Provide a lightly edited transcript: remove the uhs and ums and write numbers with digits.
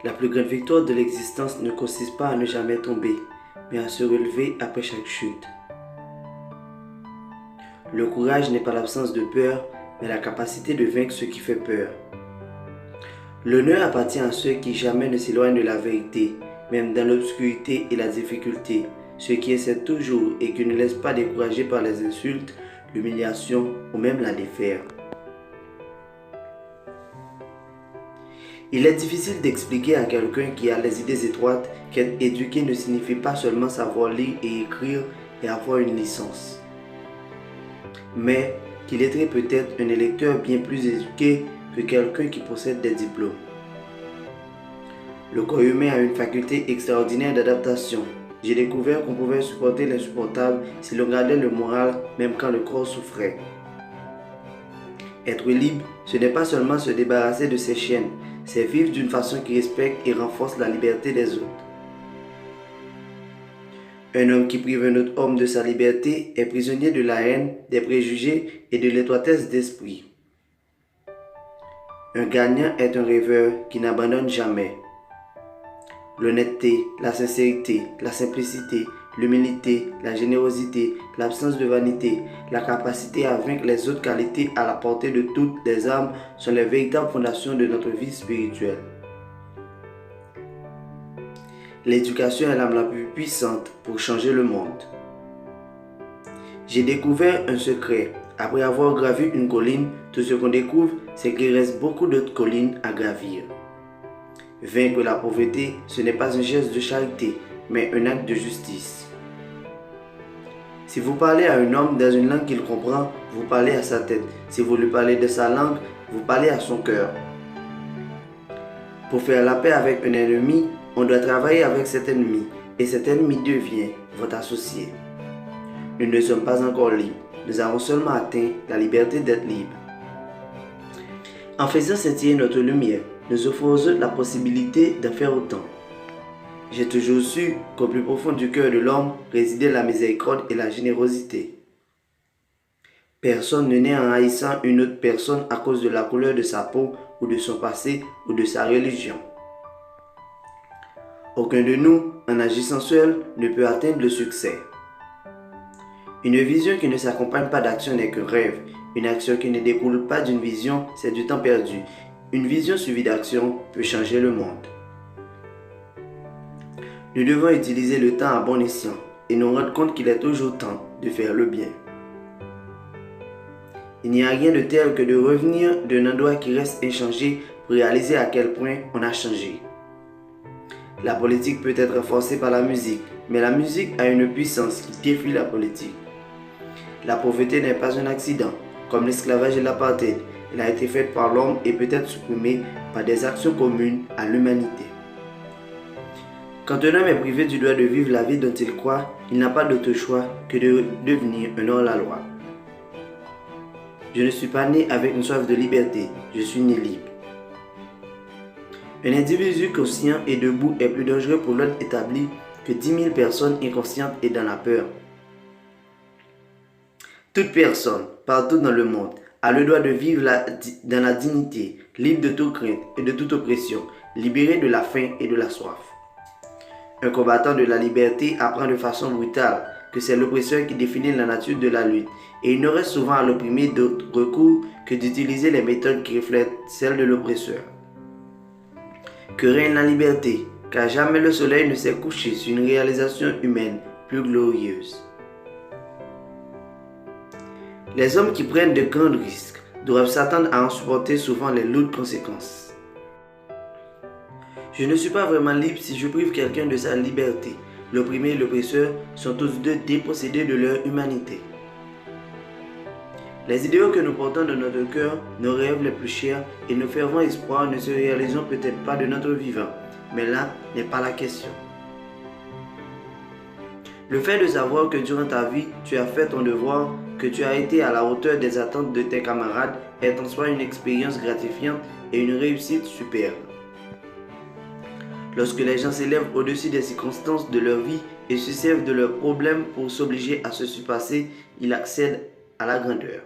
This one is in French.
La plus grande victoire de l'existence ne consiste pas à ne jamais tomber, mais à se relever après chaque chute. Le courage n'est pas l'absence de peur, mais la capacité de vaincre ce qui fait peur. L'honneur appartient à ceux qui jamais ne s'éloignent de la vérité, même dans l'obscurité et la difficulté, ceux qui essaient toujours et qui ne laissent pas décourager par les insultes, l'humiliation ou même la défaite. Il est difficile d'expliquer à quelqu'un qui a les idées étroites qu'être éduqué ne signifie pas seulement savoir lire et écrire et avoir une licence, mais qu'illettré peut être un électeur bien plus éduqué que quelqu'un qui possède des diplômes. Le corps humain a une faculté extraordinaire d'adaptation. J'ai découvert qu'on pouvait supporter l'insupportable si l'on gardait le moral même quand le corps souffrait. Être libre, ce n'est pas seulement se débarrasser de ses chaînes, c'est vivre d'une façon qui respecte et renforce la liberté des autres. Un homme qui prive un autre homme de sa liberté est prisonnier de la haine, des préjugés et de l'étroitesse d'esprit. Un gagnant est un rêveur qui n'abandonne jamais. L'honnêteté, la sincérité, la simplicité, l'humilité, la générosité, l'absence de vanité, la capacité à vaincre les autres qualités à la portée de toutes les âmes sont les véritables fondations de notre vie spirituelle. L'éducation est l'arme la plus puissante pour changer le monde. J'ai découvert un secret. Après avoir gravi une colline, tout ce qu'on découvre, c'est qu'il reste beaucoup d'autres collines à gravir. Vaincre la pauvreté, ce n'est pas un geste de charité, mais un acte de justice. Si vous parlez à un homme dans une langue qu'il comprend, vous parlez à sa tête. Si vous lui parlez de sa langue, vous parlez à son cœur. Pour faire la paix avec un ennemi, on doit travailler avec cet ennemi, et cet ennemi devient votre associé. Nous ne sommes pas encore libres, nous avons seulement atteint la liberté d'être libres. En faisant scintiller notre lumière, nous offrons aux autres la possibilité d'en faire autant. J'ai toujours su qu'au plus profond du cœur de l'homme résidait la miséricorde et la générosité. Personne ne naît en haïssant une autre personne à cause de la couleur de sa peau ou de son passé ou de sa religion. Aucun de nous, en agissant seul, ne peut atteindre le succès. Une vision qui ne s'accompagne pas d'action n'est qu'un rêve. Une action qui ne découle pas d'une vision, c'est du temps perdu. Une vision suivie d'action peut changer le monde. Nous devons utiliser le temps à bon escient et nous rendre compte qu'il est toujours temps de faire le bien. Il n'y a rien de tel que de revenir d'un endroit qui reste inchangé pour réaliser à quel point on a changé. La politique peut être renforcée par la musique, mais la musique a une puissance qui défie la politique. La pauvreté n'est pas un accident, comme l'esclavage et l'apartheid. Elle a été faite par l'homme et peut être supprimée par des actions communes à l'humanité. Quand un homme est privé du droit de vivre la vie dont il croit, il n'a pas d'autre choix que de devenir un hors-la-loi. Je ne suis pas né avec une soif de liberté, je suis né libre. Un individu conscient et debout est plus dangereux pour l'ordre établi que 10 000 personnes inconscientes et dans la peur. Toute personne, partout dans le monde, a le droit de vivre dans la dignité, libre de toute crainte et de toute oppression, libéré de la faim et de la soif. Un combattant de la liberté apprend de façon brutale que c'est l'oppresseur qui définit la nature de la lutte, et il n'aurait souvent à l'opprimé d'autre recours que d'utiliser les méthodes qui reflètent celles de l'oppresseur. Que règne la liberté, car jamais le soleil ne s'est couché sur une réalisation humaine plus glorieuse. Les hommes qui prennent de grands risques doivent s'attendre à en supporter souvent les lourdes conséquences. Je ne suis pas vraiment libre si je prive quelqu'un de sa liberté. L'opprimé et l'oppresseur sont tous deux dépossédés de leur humanité. Les idéaux que nous portons dans notre cœur, nos rêves les plus chers et nos fervents espoirs ne se réaliseront peut-être pas de notre vivant, mais là n'est pas la question. Le fait de savoir que durant ta vie, tu as fait ton devoir, que tu as été à la hauteur des attentes de tes camarades est en soi une expérience gratifiante et une réussite superbe. Lorsque les gens s'élèvent au-dessus des circonstances de leur vie et se servent de leurs problèmes pour s'obliger à se surpasser, ils accèdent à la grandeur.